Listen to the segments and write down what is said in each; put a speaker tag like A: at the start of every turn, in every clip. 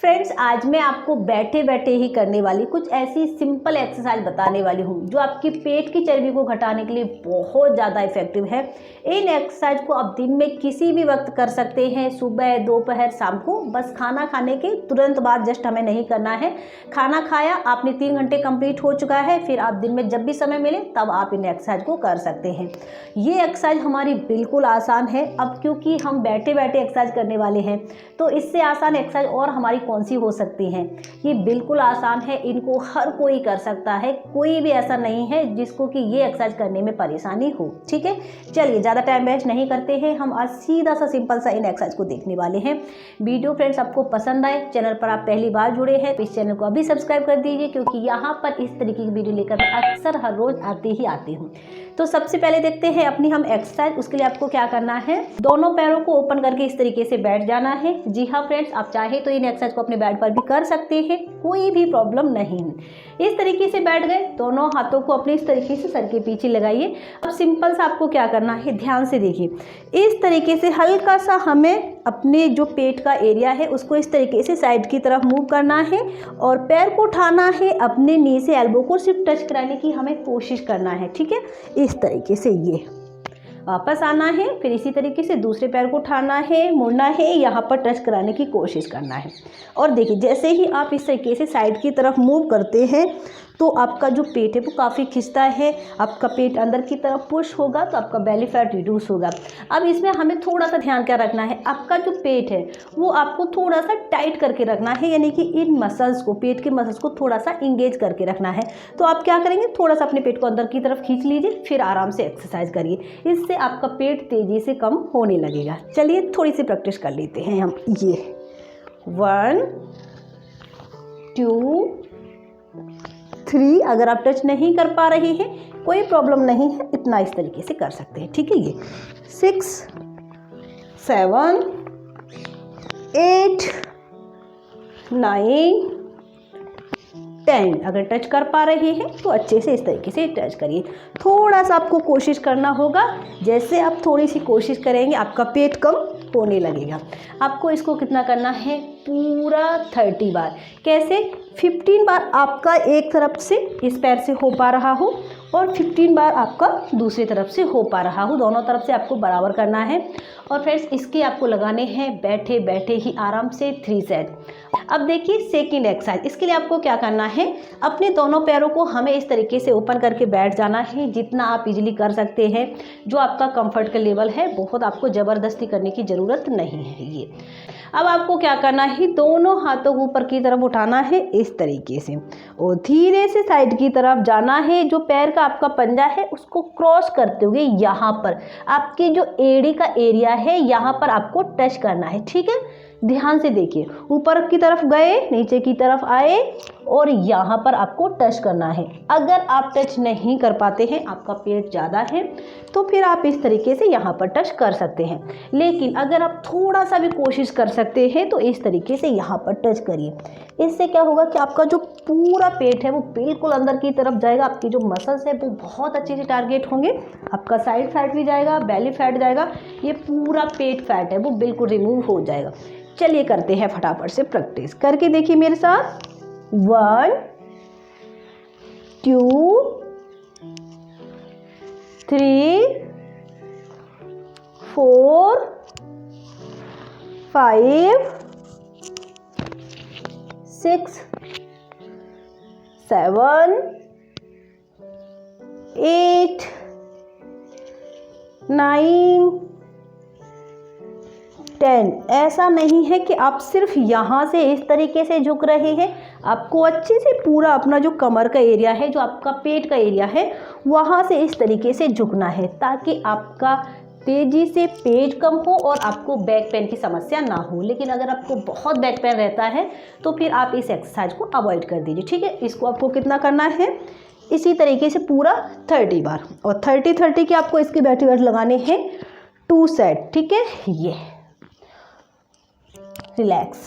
A: Friends, आज मैं आपको बैठे बैठे ही करने वाली कुछ ऐसी सिंपल एक्सरसाइज बताने वाली हूँ जो आपकी पेट की चर्बी को घटाने के लिए बहुत ज़्यादा इफेक्टिव है। इन एक्सरसाइज को आप दिन में किसी भी वक्त कर सकते हैं, सुबह, दोपहर, शाम को। बस खाना खाने के तुरंत बाद जस्ट हमें नहीं करना है। खाना खाया, आपने 3 घंटे कंप्लीट हो चुका है, फिर आप दिन में जब भी समय मिले तब आप इन एक्सरसाइज को कर सकते हैं। ये एक्सरसाइज हमारी बिल्कुल आसान है। अब क्योंकि हम बैठे बैठे एक्सरसाइज करने वाले हैं तो इससे आसान एक्सरसाइज और हमारी कौन सी हो सकती हैं। ये बिल्कुल आसान है, इनको हर कोई कर सकता है। कोई भी ऐसा नहीं है जिसको कि ये एक्सरसाइज करने में परेशानी हो। ठीक है, चलिए ज़्यादा टाइम वेस्ट नहीं करते हैं, हम आज सीधा सा सिंपल सा इन एक्सरसाइज को देखने वाले हैं। वीडियो फ्रेंड्स आपको पसंद आए, चैनल पर आप पहली बार जुड़े हैं तो इस चैनल को अभी सब्सक्राइब कर दीजिए, क्योंकि यहाँ पर इस तरीके की वीडियो लेकर मैं अक्सर हर रोज आती हूँ। तो सबसे पहले देखते हैं अपनी हम एक्सरसाइज। उसके लिए आपको क्या करना है, दोनों पैरों को ओपन करके इस तरीके से बैठ जाना है। जी हाँ फ्रेंड्स, आप चाहे तो इन एक्सरसाइज को अपने बेड पर भी कर सकते हैं, कोई भी प्रॉब्लम नहीं है। इस तरीके से बैठ गए, दोनों हाथों को अपने इस तरीके से सर के पीछे लगाइए। अब सिंपल सा आपको क्या करना है, ध्यान से देखिए। इस तरीके से हल्का सा हमें अपने जो पेट का एरिया है उसको इस तरीके से साइड की तरफ मूव करना है और पैर को उठाना है, अपने नी से एल्बो को सिर्फ टच कराने की हमें कोशिश करना है। ठीक है, इस तरीके से ये वापस आना है, फिर इसी तरीके से दूसरे पैर को उठाना है, मुड़ना है, यहाँ पर टच कराने की कोशिश करना है। और देखिए, जैसे ही आप इस तरीके से साइड की तरफ मूव करते हैं तो आपका जो पेट है वो काफ़ी खिंचता है, आपका पेट अंदर की तरफ पुश होगा तो आपका बेली फैट रिड्यूस होगा। अब इसमें हमें थोड़ा सा ध्यान क्या रखना है, आपका जो पेट है वो आपको थोड़ा सा टाइट करके रखना है, यानी कि इन मसल्स को, पेट के मसल्स को थोड़ा सा इंगेज करके रखना है। तो आप क्या करेंगे, थोड़ा सा अपने पेट को अंदर की तरफ खींच लीजिए, फिर आराम से एक्सरसाइज करिए। इससे आपका पेट तेज़ी से कम होने लगेगा। चलिए थोड़ी सी प्रैक्टिस कर लेते हैं हम। ये 1 2 3, अगर आप टच नहीं कर पा रहे हैं कोई प्रॉब्लम नहीं है, इतना इस तरीके से कर सकते हैं। ठीक है, ये 6 7 8 9 10, अगर टच कर पा रहे हैं तो अच्छे से इस तरीके से टच करिए। थोड़ा सा आपको कोशिश करना होगा, जैसे आप थोड़ी सी कोशिश करेंगे आपका पेट कम होने लगेगा। आपको इसको कितना करना है, पूरा 30 बार। कैसे, 15 बार आपका एक तरफ से इस पैर से हो पा रहा हो और 15 बार आपका दूसरी तरफ से हो पा रहा हो, दोनों तरफ से आपको बराबर करना है। और फ्रेंड्स, इसके आपको लगाने हैं बैठे बैठे ही आराम से 3 सेट। अब देखिए सेकंड एक्सरसाइज। इसके लिए आपको क्या करना है, अपने दोनों पैरों को हमें इस तरीके से ओपन करके बैठ जाना है, जितना आप इजीली कर सकते हैं, जो आपका कंफर्ट का लेवल है। बहुत आपको ज़बरदस्ती करने की ज़रूरत नहीं है। ये अब आपको क्या करना है, दोनों हाथों को ऊपर की तरफ उठाना है इस तरीके से और धीरे से साइड की तरफ जाना है। जो पैर का आपका पंजा है उसको क्रॉस करते हुए यहाँ पर आपके जो एड़ी का एरिया है यहाँ पर आपको टच करना है। ठीक है, ध्यान से देखिए, ऊपर की तरफ गए, नीचे की तरफ आए और यहाँ पर आपको टच करना है। अगर आप टच नहीं कर पाते हैं, आपका पेट ज़्यादा है, तो फिर आप इस तरीके से यहाँ पर टच कर सकते हैं। लेकिन अगर आप थोड़ा सा भी कोशिश कर सकते हैं तो इस तरीके से यहाँ पर टच करिए। इससे क्या होगा कि आपका जो पूरा पेट है वो बिल्कुल अंदर की तरफ जाएगा, आपकी जो मसल्स है वो बहुत अच्छे से टारगेट होंगे, आपका साइड फैट भी जाएगा, बेली फैट जाएगा, ये पूरा पेट फैट है वो बिल्कुल रिमूव हो जाएगा। चलिए करते हैं फटाफट से प्रैक्टिस करके देखिए मेरे साथ। 1 2 3 4 5 6 7 8 9 10। ऐसा नहीं है कि आप सिर्फ यहाँ से इस तरीके से झुक रहे हैं, आपको अच्छे से पूरा अपना जो कमर का एरिया है, जो आपका पेट का एरिया है, वहाँ से इस तरीके से झुकना है, ताकि आपका तेज़ी से पेट कम हो और आपको बैक पेन की समस्या ना हो। लेकिन अगर आपको बहुत बैक पेन रहता है तो फिर आप इस एक्सरसाइज को अवॉइड कर दीजिए। ठीक है, इसको आपको कितना करना है, इसी तरीके से पूरा 30 बार और 30 के आपको इसके बैठे बैठ लगाने हैं 2 सेट। ठीक है, ये रिलैक्स।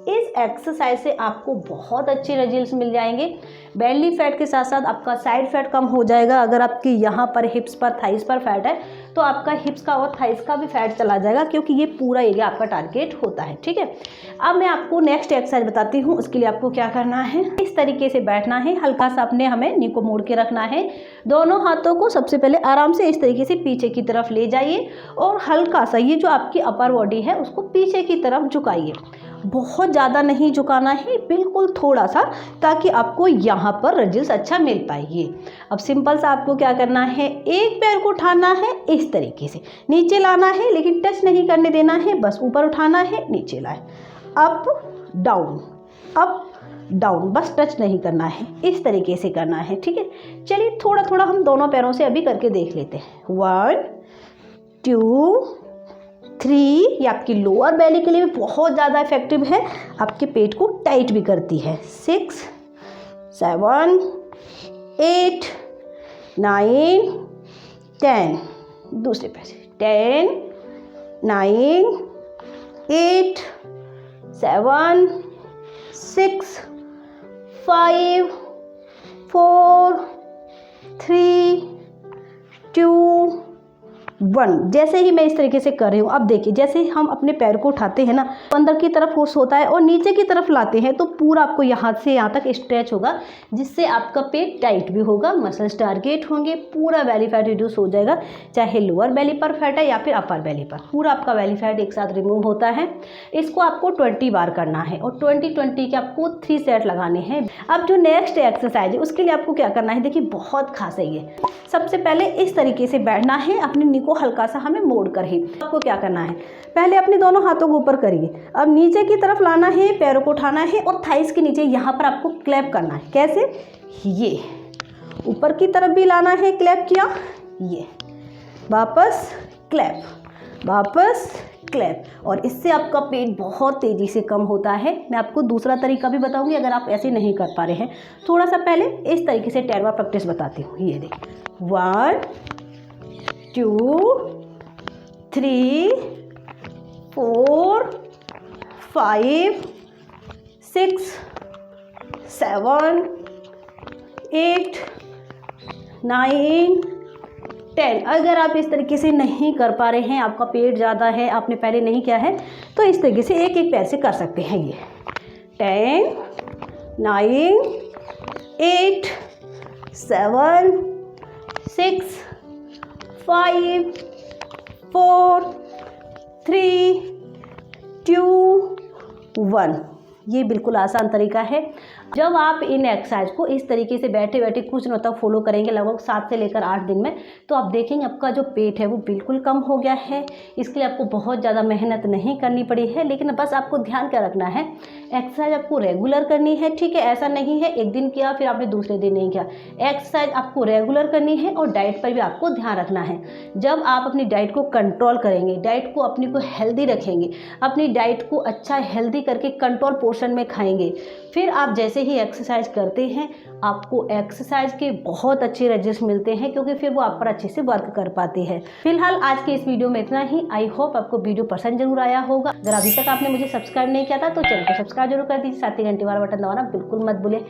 A: इस एक्सरसाइज से आपको बहुत अच्छे रिजल्ट्स मिल जाएंगे। बेली फैट के साथ साथ आपका साइड फैट कम हो जाएगा। अगर आपकी यहाँ पर हिप्स पर थाइस पर फैट है तो आपका हिप्स का और थाइस का भी फैट चला जाएगा, क्योंकि ये पूरा एरिया आपका टारगेट होता है। ठीक है, अब मैं आपको नेक्स्ट एक्सरसाइज बताती हूँ। उसके लिए आपको क्या करना है, इस तरीके से बैठना है, हल्का सा अपने हमें नी को मोड़ के रखना है। दोनों हाथों को सबसे पहले आराम से इस तरीके से पीछे की तरफ ले जाइए और हल्का सा ये जो आपकी अपर बॉडी है उसको पीछे की तरफ झुकाइए। बहुत ज़्यादा नहीं झुकाना है, बिल्कुल थोड़ा सा, ताकि आपको यहाँ पर रिजल्ट अच्छा मिल पाएगी। अब सिंपल सा आपको क्या करना है, एक पैर को उठाना है इस तरीके से, नीचे लाना है लेकिन टच नहीं करने देना है, बस ऊपर उठाना है, नीचे लाए, अप डाउन, बस टच नहीं करना है, इस तरीके से करना है। ठीक है, चलिए थोड़ा थोड़ा हम दोनों पैरों से अभी करके देख लेते हैं। 1 2 3, ये आपकी लोअर बेली के लिए भी बहुत ज़्यादा इफेक्टिव है, आपके पेट को टाइट भी करती है। 6 7 8 9 10, दूसरे पैर से 10 9 8 7 6 5 4 3 2 1। जैसे ही मैं इस तरीके से कर रही हूँ, अब देखिए जैसे ही हम अपने पैर को उठाते हैं ना, अंदर की तरफ फोर्स होता है और नीचे की तरफ लाते हैं तो पूरा आपको यहाँ से यहाँ तक स्ट्रेच होगा, जिससे आपका पेट टाइट भी होगा, मसल्स टारगेट होंगे, पूरा बेली फैट रिड्यूस हो जाएगा। चाहे लोअर बेली पर फैट है या फिर अपर बेली पर, पूरा आपका बेली फैट एक साथ रिमूव होता है। इसको आपको 20 बार करना है और 20 के आपको 3 सेट लगाने हैं। अब जो नेक्स्ट एक्सरसाइज है उसके लिए आपको क्या करना है, देखिए बहुत खास है ये। सबसे पहले इस तरीके से बैठना है, अपनी नी को हल्का सा हमें मोड़ कर ही। आपको क्या करना है, पहले अपने दोनों हाथों को ऊपर करिए, अब नीचे की तरफ लाना है, पैरों को उठाना है और थाइस के नीचे यहाँ पर आपको क्लैप करना है। कैसे, ये ऊपर की तरफ भी लाना है, क्लैप किया, ये वापस क्लैप, वापस क्लैप, और इससे आपका पेट बहुत तेज़ी से कम होता है। मैं आपको दूसरा तरीका भी बताऊंगी अगर आप ऐसे नहीं कर पा रहे हैं। थोड़ा सा पहले इस तरीके से 10 बार प्रैक्टिस बताती हूँ। ये देखिए 1 2 3 4 5 6 7 8 9 10। अगर आप इस तरीके से नहीं कर पा रहे हैं, आपका पेट ज़्यादा है, आपने पहले नहीं किया है, तो इस तरीके से एक एक पैर से कर सकते हैं। ये 10 9 8 7 6 5 4 3 2 1। ये बिल्कुल आसान तरीका है। जब आप इन एक्सरसाइज को इस तरीके से बैठे बैठे कुछ दिनों तक फॉलो करेंगे, लगभग 7 से लेकर 8 दिन में, तो आप देखेंगे आपका जो पेट है वो बिल्कुल कम हो गया है। इसके लिए आपको बहुत ज़्यादा मेहनत नहीं करनी पड़ी है, लेकिन बस आपको ध्यान क्या रखना है, एक्सरसाइज आपको रेगुलर करनी है। ठीक है, ऐसा नहीं है एक दिन किया फिर आपने दूसरे दिन नहीं किया, एक्सरसाइज आपको रेगुलर करनी है और डाइट पर भी आपको ध्यान रखना है। जब आप अपनी डाइट को कंट्रोल करेंगे, डाइट को अपनी को हेल्दी रखेंगे, अपनी डाइट को अच्छा हेल्दी करके कंट्रोल पोर्शन में खाएंगे, फिर आप जैसे ही एक्सरसाइज करते हैं आपको एक्सरसाइज के बहुत अच्छे रिजल्ट्स मिलते हैं, क्योंकि फिर वो आप पर अच्छे से वर्क कर पाती है। फिलहाल आज के इस वीडियो में इतना ही। आई होप आपको वीडियो पसंद जरूर आया होगा। अगर अभी तक आपने मुझे सब्सक्राइब नहीं किया था तो चैनल को सब्सक्राइब जरूर कर दीजिए, साथ ही घंटी वाला बटन दबाना बिल्कुल मत भूलिए।